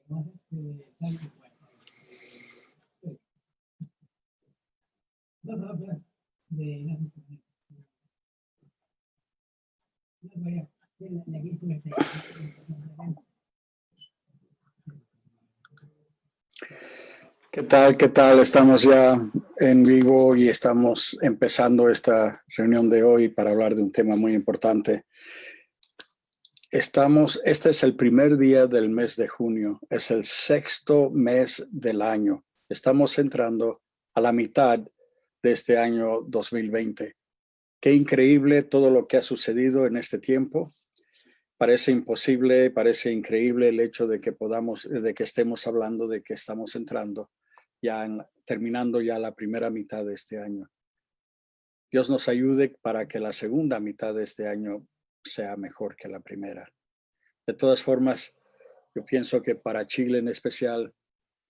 ¿Qué tal? ¿Qué tal? Estamos ya en vivo y estamos empezando esta reunión de hoy para hablar de un tema muy importante. Este es el primer día del mes de junio, es el sexto mes del año. Estamos entrando a la mitad de este año 2020. Qué increíble todo lo que ha sucedido en este tiempo. Parece imposible, parece increíble el hecho de que estemos hablando de que estamos entrando terminando ya la primera mitad de este año. Dios nos ayude para que la segunda mitad de este año sea mejor que la primera. De todas formas, yo pienso que para Chile en especial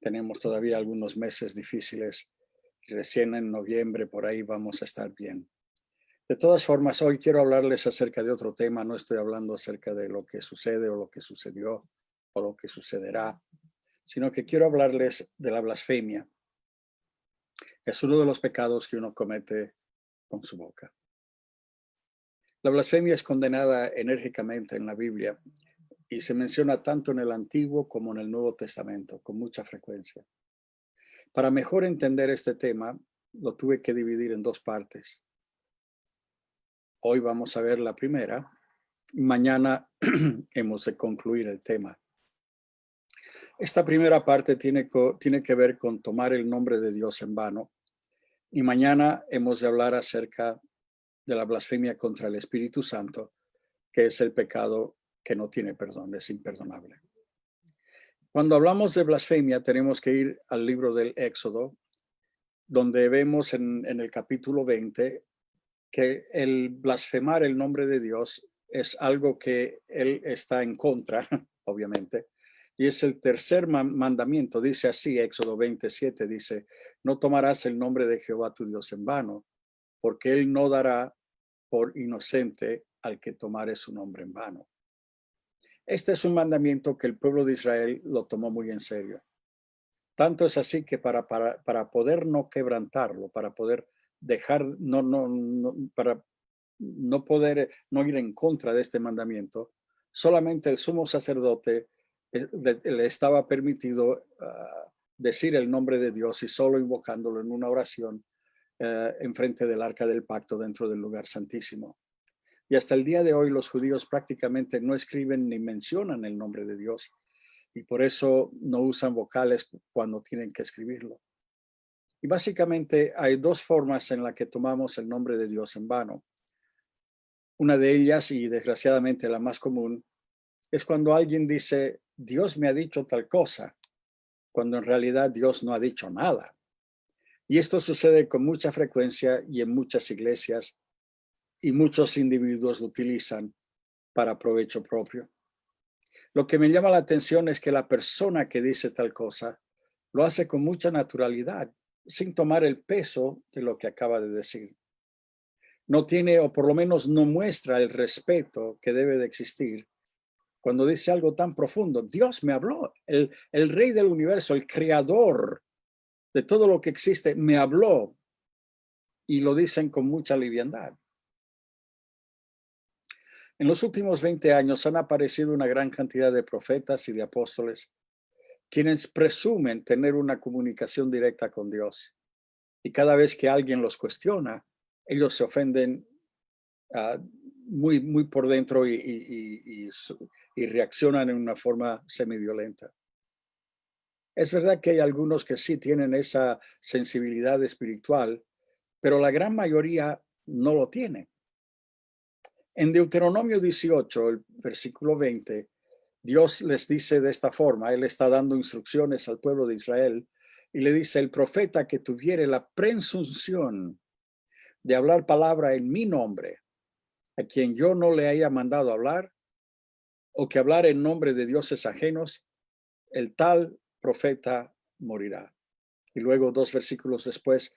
tenemos todavía algunos meses difíciles. Recién en noviembre por ahí vamos a estar bien. De todas formas, hoy quiero hablarles acerca de otro tema. No estoy hablando acerca de lo que sucede o lo que sucedió o lo que sucederá, sino que quiero hablarles de la blasfemia. Es uno de los pecados que uno comete con su boca. La blasfemia es condenada enérgicamente en la Biblia y se menciona tanto en el Antiguo como en el Nuevo Testamento, con mucha frecuencia. Para mejor entender este tema, lo tuve que dividir en dos partes. Hoy vamos a ver la primera. Mañana hemos de concluir el tema. Esta primera parte tiene que ver con tomar el nombre de Dios en vano. Y mañana hemos de hablar acerca de la blasfemia contra el Espíritu Santo, que es el pecado que no tiene perdón, es imperdonable. Cuando hablamos de blasfemia, tenemos que ir al libro del Éxodo, donde vemos en el capítulo 20 que el blasfemar el nombre de Dios es algo que él está en contra, obviamente, y es el tercer mandamiento. Dice así, Éxodo 27, dice, no tomarás el nombre de Jehová tu Dios en vano, porque él no dará por inocente al que tomare su nombre en vano. Este es un mandamiento que el pueblo de Israel lo tomó muy en serio. Tanto es así que para poder no quebrantarlo, para poder para no poder no ir en contra de este mandamiento, solamente el sumo sacerdote le estaba permitido decir el nombre de Dios y solo invocándolo en una oración enfrente del arca del pacto dentro del lugar santísimo. Y hasta el día de hoy los judíos prácticamente no escriben ni mencionan el nombre de Dios y por eso no usan vocales cuando tienen que escribirlo. Y básicamente hay dos formas en las que tomamos el nombre de Dios en vano. Una de ellas, y desgraciadamente la más común, es cuando alguien dice, Dios me ha dicho tal cosa, cuando en realidad Dios no ha dicho nada. Y esto sucede con mucha frecuencia y en muchas iglesias, y muchos individuos lo utilizan para provecho propio. Lo que me llama la atención es que la persona que dice tal cosa lo hace con mucha naturalidad, sin tomar el peso de lo que acaba de decir. No tiene, o por lo menos no muestra el respeto que debe de existir cuando dice algo tan profundo. Dios me habló, el rey del universo, el creador de todo lo que existe, me habló, y lo dicen con mucha liviandad. En los últimos 20 años han aparecido una gran cantidad de profetas y de apóstoles quienes presumen tener una comunicación directa con Dios. Y cada vez que alguien los cuestiona, ellos se ofenden muy por dentro y reaccionan en una forma semiviolenta. Es verdad que hay algunos que sí tienen esa sensibilidad espiritual, pero la gran mayoría no lo tiene. En Deuteronomio 18, el versículo 20, Dios les dice de esta forma, Él está dando instrucciones al pueblo de Israel y le dice, el profeta que tuviere la presunción de hablar palabra en mi nombre, a quien yo no le haya mandado hablar, o que hablar en nombre de dioses ajenos, el tal profeta morirá. Y luego 2 versículos después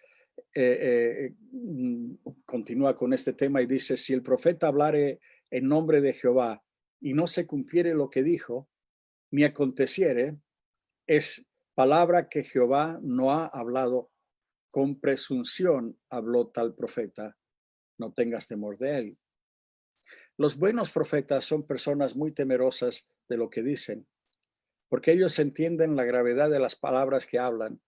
continúa con este tema y dice, si el profeta hablare en nombre de Jehová y no se cumpliere lo que dijo, ni aconteciere es palabra que Jehová no ha hablado. Con presunción habló tal profeta. No tengas temor de él. Los buenos profetas son personas muy temerosas de lo que dicen, porque ellos entienden la gravedad de las palabras que hablan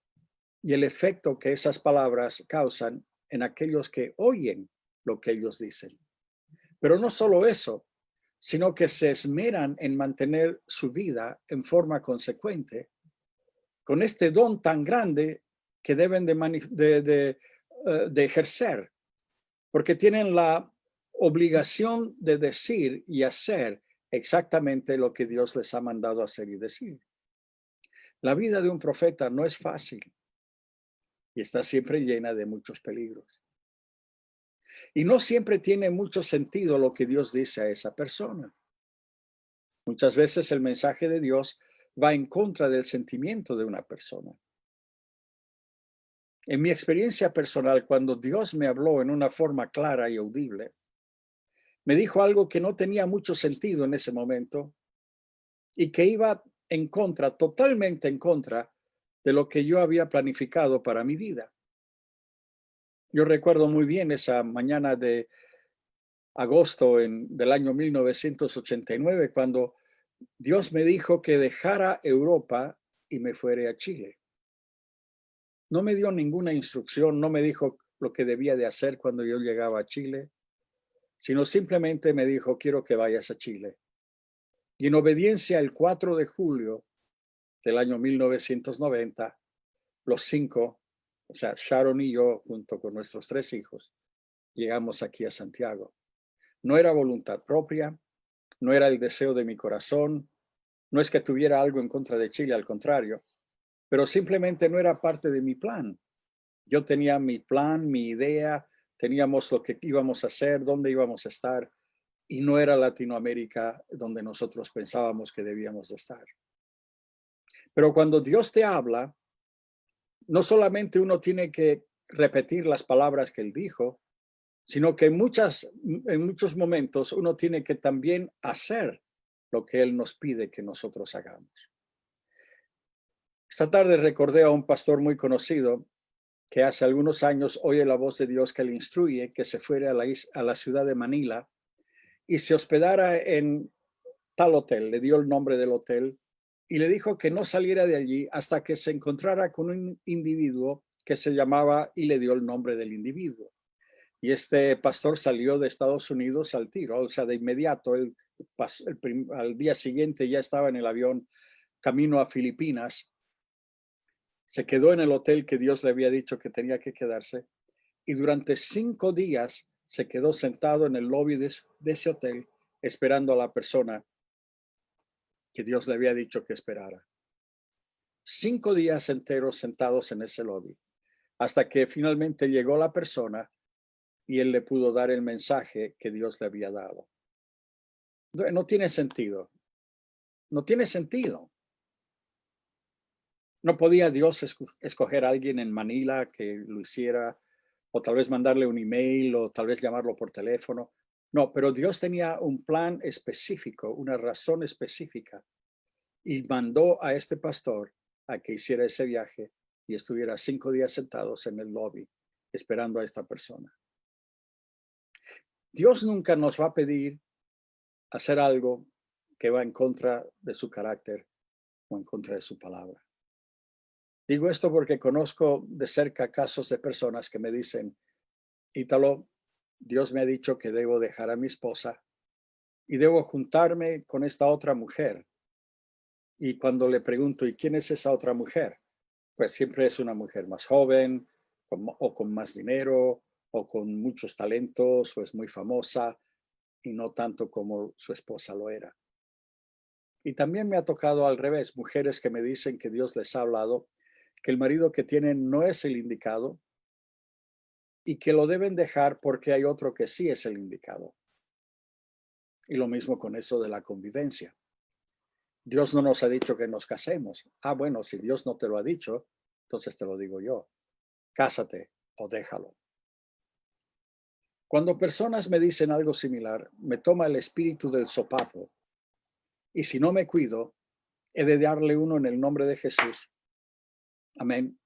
y el efecto que esas palabras causan en aquellos que oyen lo que ellos dicen. Pero no solo eso, sino que se esmeran en mantener su vida en forma consecuente con este don tan grande que deben de ejercer, porque tienen la obligación de decir y hacer exactamente lo que Dios les ha mandado hacer y decir. La vida de un profeta no es fácil y está siempre llena de muchos peligros. Y no siempre tiene mucho sentido lo que Dios dice a esa persona. Muchas veces el mensaje de Dios va en contra del sentimiento de una persona. En mi experiencia personal, cuando Dios me habló en una forma clara y audible, me dijo algo que no tenía mucho sentido en ese momento y que iba en contra, totalmente en contra de lo que yo había planificado para mi vida. Yo recuerdo muy bien esa mañana de agosto del año 1989, cuando Dios me dijo que dejara Europa y me fuera a Chile. No me dio ninguna instrucción, no me dijo lo que debía de hacer cuando yo llegaba a Chile, sino simplemente me dijo, quiero que vayas a Chile. Y en obediencia, el 4 de julio del año 1990, los cinco, o sea, Sharon y yo, junto con nuestros 3 hijos, llegamos aquí a Santiago. No era voluntad propia, no era el deseo de mi corazón, no es que tuviera algo en contra de Chile, al contrario, pero simplemente no era parte de mi plan. Yo tenía mi plan, mi idea, teníamos lo que íbamos a hacer, dónde íbamos a estar, y no era Latinoamérica donde nosotros pensábamos que debíamos de estar. Pero cuando Dios te habla, no solamente uno tiene que repetir las palabras que él dijo, sino que en muchos momentos uno tiene que también hacer lo que él nos pide que nosotros hagamos. Esta tarde recordé a un pastor muy conocido que hace algunos años oye la voz de Dios que le instruye que se fuera a la ciudad de Manila y se hospedara en tal hotel. Le dio el nombre del hotel y le dijo que no saliera de allí hasta que se encontrara con un individuo que se llamaba, y le dio el nombre del individuo. Y este pastor salió de Estados Unidos al tiro, o sea, de inmediato, al día siguiente ya estaba en el avión camino a Filipinas. Se quedó en el hotel que Dios le había dicho que tenía que quedarse y durante 5 días se quedó sentado en el lobby de ese hotel esperando a la persona que Dios le había dicho que esperara. 5 días enteros sentados en ese lobby, hasta que finalmente llegó la persona y él le pudo dar el mensaje que Dios le había dado. No tiene sentido. No tiene sentido. No podía Dios escoger a alguien en Manila que lo hiciera, o tal vez mandarle un email, o tal vez llamarlo por teléfono. No, pero Dios tenía un plan específico, una razón específica, y mandó a este pastor a que hiciera ese viaje y estuviera 5 días sentados en el lobby esperando a esta persona. Dios nunca nos va a pedir hacer algo que va en contra de su carácter o en contra de su palabra. Digo esto porque conozco de cerca casos de personas que me dicen, Ítalo, Dios me ha dicho que debo dejar a mi esposa y debo juntarme con esta otra mujer. Y cuando le pregunto, ¿y quién es esa otra mujer? Pues siempre es una mujer más joven o con más dinero o con muchos talentos o es muy famosa y no tanto como su esposa lo era. Y también me ha tocado al revés, mujeres que me dicen que Dios les ha hablado, que el marido que tienen no es el indicado y que lo deben dejar porque hay otro que sí es el indicado. Y lo mismo con eso de la convivencia. Dios no nos ha dicho que nos casemos. Ah, bueno, si Dios no te lo ha dicho, entonces te lo digo yo. Cásate o déjalo. Cuando personas me dicen algo similar, me toma el espíritu del sopapo. Y si no me cuido, he de darle uno en el nombre de Jesús. Amén.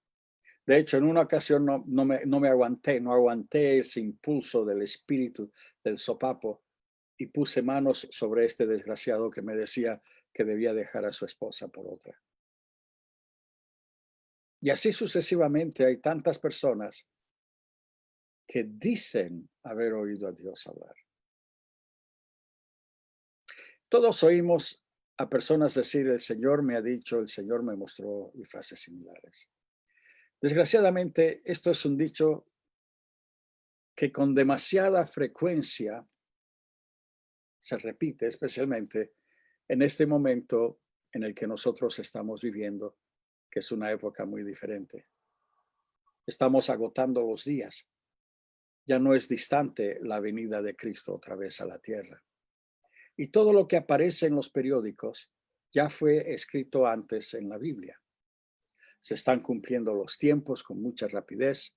De hecho, en una ocasión no me aguanté ese impulso del espíritu del sopapo y puse manos sobre este desgraciado que me decía que debía dejar a su esposa por otra. Y así sucesivamente hay tantas personas que dicen haber oído a Dios hablar. Todos oímos a personas decir, el Señor me ha dicho, el Señor me mostró, y frases similares. Desgraciadamente, esto es un dicho que con demasiada frecuencia se repite, especialmente en este momento en el que nosotros estamos viviendo, que es una época muy diferente. Estamos agotando los días. Ya no es distante la venida de Cristo otra vez a la tierra. Y todo lo que aparece en los periódicos ya fue escrito antes en la Biblia. Se están cumpliendo los tiempos con mucha rapidez.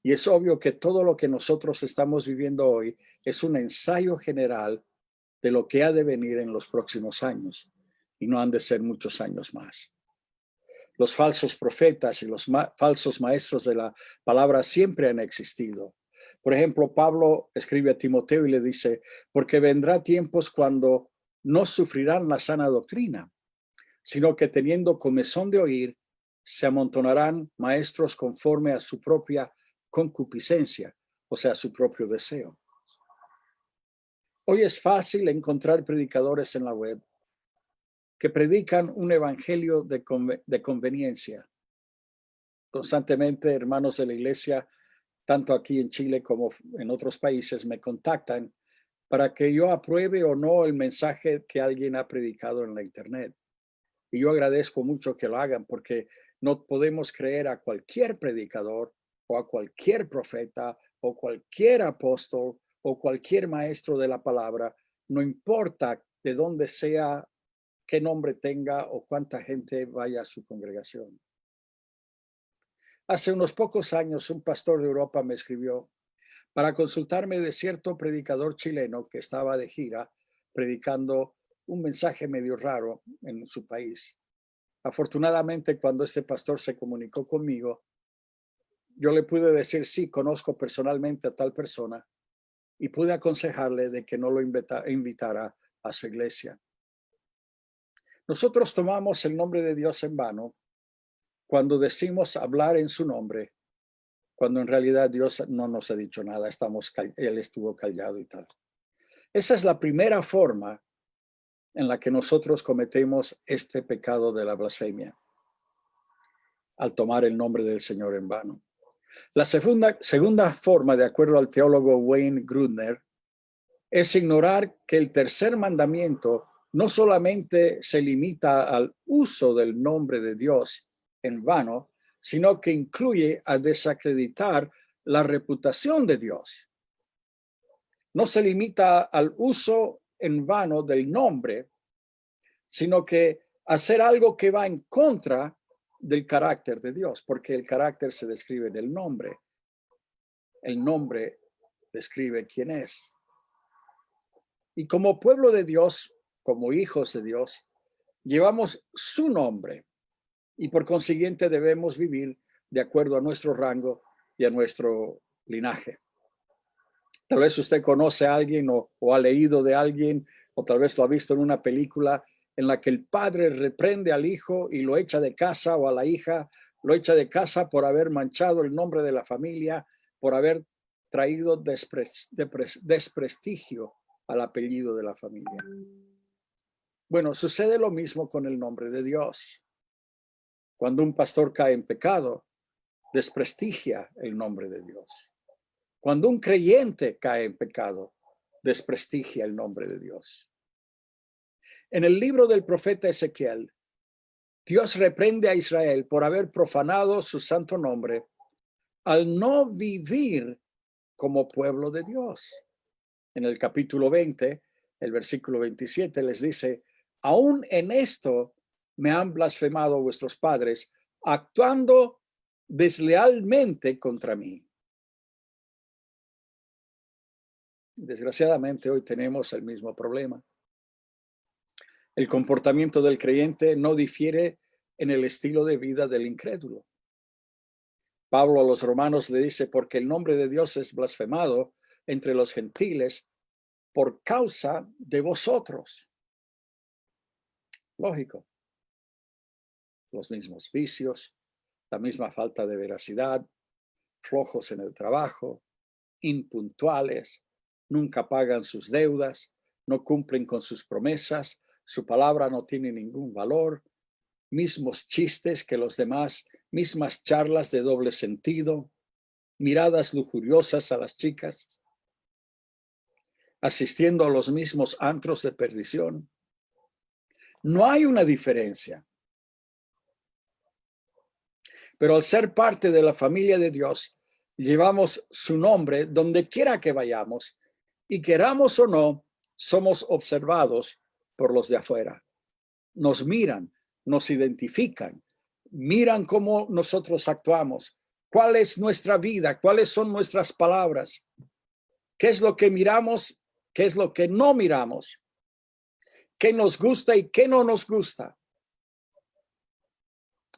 Y es obvio que todo lo que nosotros estamos viviendo hoy es un ensayo general de lo que ha de venir en los próximos años. Y no han de ser muchos años más. Los falsos profetas y los falsos maestros de la palabra siempre han existido. Por ejemplo, Pablo escribe a Timoteo y le dice, porque vendrá tiempos cuando no sufrirán la sana doctrina, sino que teniendo comezón de oír, se amontonarán maestros conforme a su propia concupiscencia, o sea, su propio deseo. Hoy es fácil encontrar predicadores en la web que predican un evangelio de conveniencia. Constantemente, hermanos de la iglesia, tanto aquí en Chile como en otros países, me contactan para que yo apruebe o no el mensaje que alguien ha predicado en la internet. Y yo agradezco mucho que lo hagan porque no podemos creer a cualquier predicador o a cualquier profeta o cualquier apóstol o cualquier maestro de la palabra, no importa de dónde sea, qué nombre tenga o cuánta gente vaya a su congregación. Hace unos pocos años, un pastor de Europa me escribió para consultarme de cierto predicador chileno que estaba de gira predicando un mensaje medio raro en su país. Afortunadamente, cuando este pastor se comunicó conmigo, yo le pude decir, sí, conozco personalmente a tal persona y pude aconsejarle de que no lo invitara a su iglesia. Nosotros tomamos el nombre de Dios en vano cuando decimos hablar en su nombre, cuando en realidad Dios no nos ha dicho nada, Él estuvo callado y tal. Esa es la primera forma en la que nosotros cometemos este pecado de la blasfemia, al tomar el nombre del Señor en vano. La segunda forma, de acuerdo al teólogo Wayne Grudem, es ignorar que el tercer mandamiento no solamente se limita al uso del nombre de Dios en vano, sino que incluye a desacreditar la reputación de Dios. No se limita al uso en vano del nombre, sino que hacer algo que va en contra del carácter de Dios, porque el carácter se describe en el nombre. El nombre describe quién es. Y como pueblo de Dios, como hijos de Dios, llevamos su nombre y por consiguiente debemos vivir de acuerdo a nuestro rango y a nuestro linaje. Tal vez usted conoce a alguien o ha leído de alguien o tal vez lo ha visto en una película en la que el padre reprende al hijo y lo echa de casa, o a la hija lo echa de casa por haber manchado el nombre de la familia, por haber traído desprestigio al apellido de la familia. Bueno, sucede lo mismo con el nombre de Dios. Cuando un pastor cae en pecado, desprestigia el nombre de Dios. Cuando un creyente cae en pecado, desprestigia el nombre de Dios. En el libro del profeta Ezequiel, Dios reprende a Israel por haber profanado su santo nombre al no vivir como pueblo de Dios. En el capítulo 20, el versículo 27 les dice, aún en esto me han blasfemado vuestros padres, actuando deslealmente contra mí. Desgraciadamente hoy tenemos el mismo problema. El comportamiento del creyente no difiere en el estilo de vida del incrédulo. Pablo a los romanos le dice, porque el nombre de Dios es blasfemado entre los gentiles por causa de vosotros. Lógico. Los mismos vicios, la misma falta de veracidad, flojos en el trabajo, impuntuales, nunca pagan sus deudas, no cumplen con sus promesas, su palabra no tiene ningún valor, mismos chistes que los demás, mismas charlas de doble sentido, miradas lujuriosas a las chicas, asistiendo a los mismos antros de perdición. No hay una diferencia. Pero al ser parte de la familia de Dios, llevamos su nombre donde quiera que vayamos y queramos o no, somos observados por los de afuera. Nos miran, nos identifican, miran cómo nosotros actuamos, cuál es nuestra vida, cuáles son nuestras palabras, qué es lo que miramos, qué es lo que no miramos, qué nos gusta y qué no nos gusta.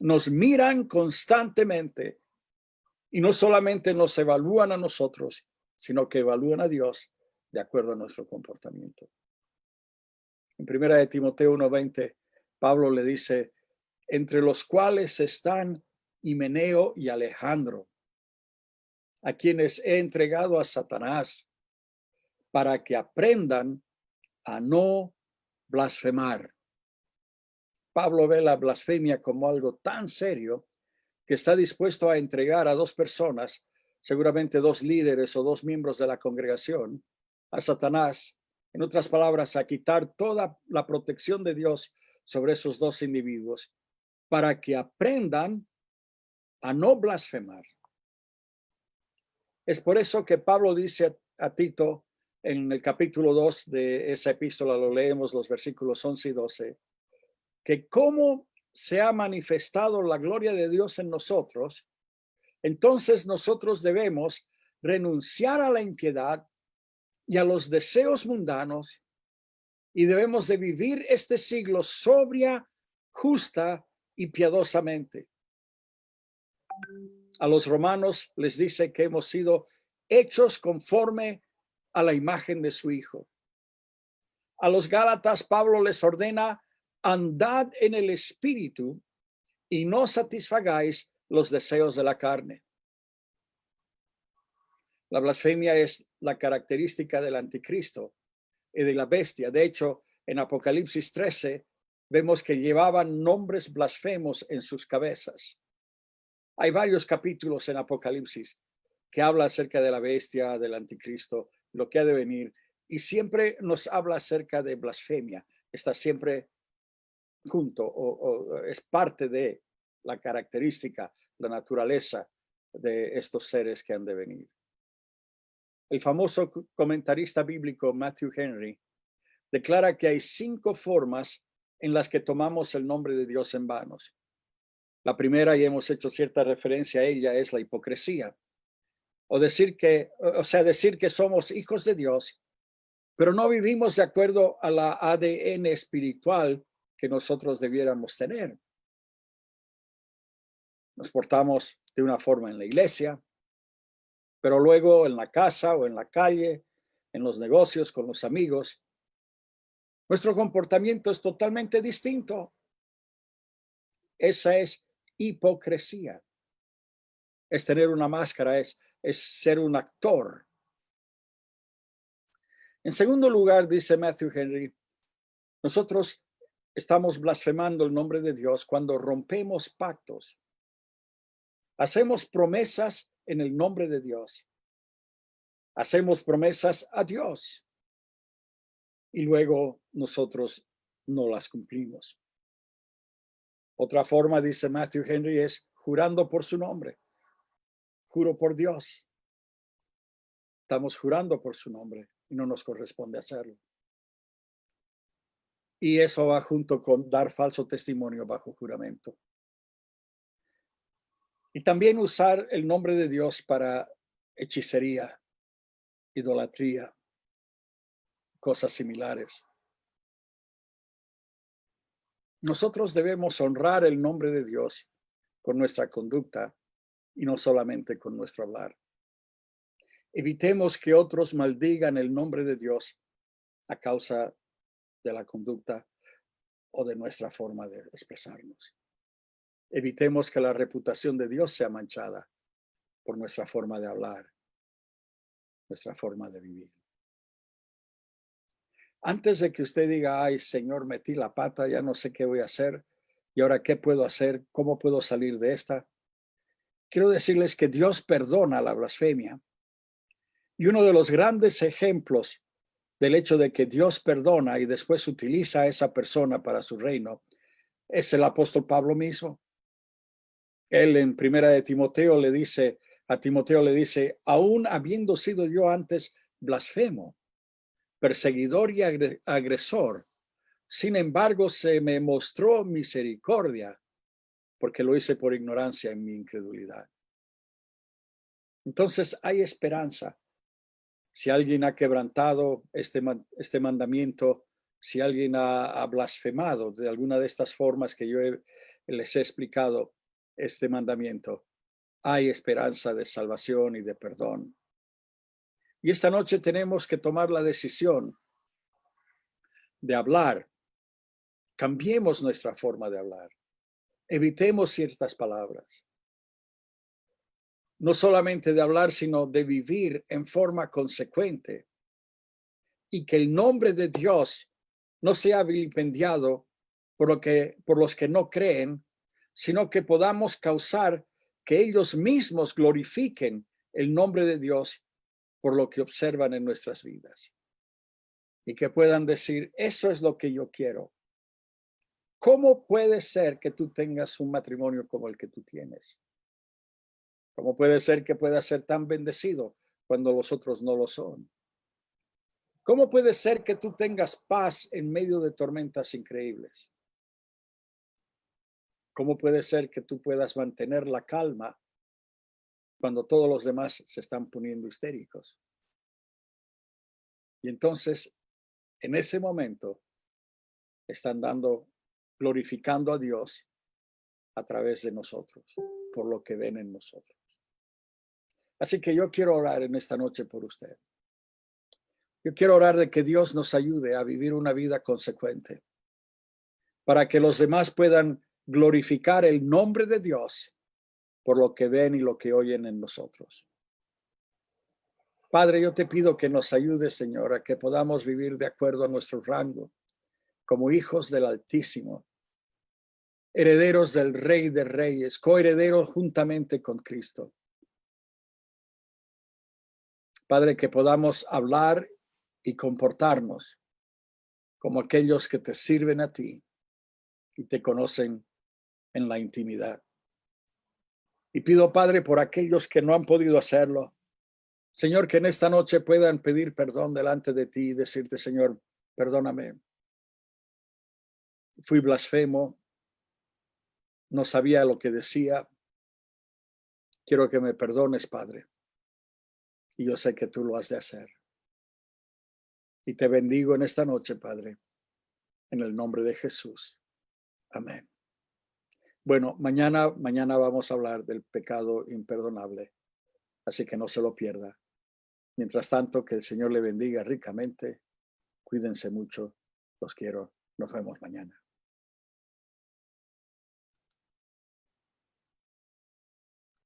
Nos miran constantemente y no solamente nos evalúan a nosotros, sino que evalúan a Dios de acuerdo a nuestro comportamiento. En 1 de Timoteo 1:20, Pablo le dice, entre los cuales están Himeneo y Alejandro, a quienes he entregado a Satanás, para que aprendan a no blasfemar. Pablo ve la blasfemia como algo tan serio que está dispuesto a entregar a dos personas, seguramente dos líderes o dos miembros de la congregación, a Satanás, en otras palabras, a quitar toda la protección de Dios sobre esos dos individuos, para que aprendan a no blasfemar. Es por eso que Pablo dice a Tito en el capítulo 2 de esa epístola, lo leemos los versículos 11 y 12, que cómo se ha manifestado la gloria de Dios en nosotros, entonces nosotros debemos renunciar a la impiedad y a los deseos mundanos y debemos de vivir este siglo sobria, justa y piadosamente. A los romanos les dice que hemos sido hechos conforme a la imagen de su Hijo. A los Gálatas Pablo les ordena, andad en el Espíritu y no satisfagáis los deseos de la carne. La blasfemia es la característica del anticristo y de la bestia. De hecho, en Apocalipsis 13 vemos que llevaban nombres blasfemos en sus cabezas. Hay varios capítulos en Apocalipsis que habla acerca de la bestia, del anticristo, lo que ha de venir, y siempre nos habla acerca de blasfemia. Está siempre junto o es parte de la característica, la naturaleza de estos seres que han de venir. El famoso comentarista bíblico Matthew Henry declara que hay 5 formas en las que tomamos el nombre de Dios en vanos. La primera, y hemos hecho cierta referencia a ella, es la hipocresía. Decir que somos hijos de Dios, pero no vivimos de acuerdo a la ADN espiritual que nosotros debiéramos tener. Nos portamos de una forma en la iglesia, pero luego en la casa o en la calle, en los negocios, con los amigos, nuestro comportamiento es totalmente distinto. Esa es hipocresía. Es tener una máscara, es ser un actor. En segundo lugar, dice Matthew Henry, nosotros estamos blasfemando el nombre de Dios cuando rompemos pactos. Hacemos promesas en el nombre de Dios. Hacemos promesas a Dios y luego nosotros no las cumplimos. Otra forma, dice Matthew Henry, es jurando por su nombre. Juro por Dios. Estamos jurando por su nombre y no nos corresponde hacerlo. Y eso va junto con dar falso testimonio bajo juramento. Y también usar el nombre de Dios para hechicería, idolatría, cosas similares. Nosotros debemos honrar el nombre de Dios con nuestra conducta y no solamente con nuestro hablar. Evitemos que otros maldigan el nombre de Dios a causa de la conducta o de nuestra forma de expresarnos. Evitemos que la reputación de Dios sea manchada por nuestra forma de hablar, nuestra forma de vivir. Antes de que usted diga, ay, Señor, metí la pata, ya no sé qué voy a hacer, y ahora qué puedo hacer, cómo puedo salir de esta, quiero decirles que Dios perdona la blasfemia. Y uno de los grandes ejemplos del hecho de que Dios perdona y después utiliza a esa persona para su reino es el apóstol Pablo mismo. Él en primera de Timoteo le dice, a Timoteo le dice, aún habiendo sido yo antes blasfemo, perseguidor y agresor, sin embargo se me mostró misericordia porque lo hice por ignorancia en mi incredulidad. Entonces hay esperanza. Si alguien ha quebrantado este mandamiento, si alguien ha blasfemado de alguna de estas formas que yo les he explicado este mandamiento, hay esperanza de salvación y de perdón. Y esta noche tenemos que tomar la decisión de hablar. Cambiemos nuestra forma de hablar. Evitemos ciertas palabras. No solamente de hablar, sino de vivir en forma consecuente. Y que el nombre de Dios no sea vilipendiado por los que no creen, sino que podamos causar que ellos mismos glorifiquen el nombre de Dios por lo que observan en nuestras vidas. Y que puedan decir, eso es lo que yo quiero. ¿Cómo puede ser que tú tengas un matrimonio como el que tú tienes? ¿Cómo puede ser que puedas ser tan bendecido cuando los otros no lo son? ¿Cómo puede ser que tú tengas paz en medio de tormentas increíbles? ¿Cómo puede ser que tú puedas mantener la calma cuando todos los demás se están poniendo histéricos? Y entonces, en ese momento, están glorificando a Dios a través de nosotros, por lo que ven en nosotros. Así que yo quiero orar en esta noche por usted. Yo quiero orar de que Dios nos ayude a vivir una vida consecuente, para que los demás puedan glorificar el nombre de Dios por lo que ven y lo que oyen en nosotros. Padre, yo te pido que nos ayudes, Señor, a que podamos vivir de acuerdo a nuestro rango, como hijos del Altísimo, herederos del Rey de Reyes, coherederos juntamente con Cristo. Padre, que podamos hablar y comportarnos como aquellos que te sirven a ti y te conocen en la intimidad. Y pido, Padre, por aquellos que no han podido hacerlo, Señor, que en esta noche puedan pedir perdón delante de ti y decirte, Señor, perdóname. Fui blasfemo, no sabía lo que decía. Quiero que me perdones, Padre. Y yo sé que tú lo has de hacer. Y te bendigo en esta noche, Padre, en el nombre de Jesús. Amén. Bueno, mañana vamos a hablar del pecado imperdonable, así que no se lo pierda. Mientras tanto, que el Señor le bendiga ricamente. Cuídense mucho. Los quiero. Nos vemos mañana.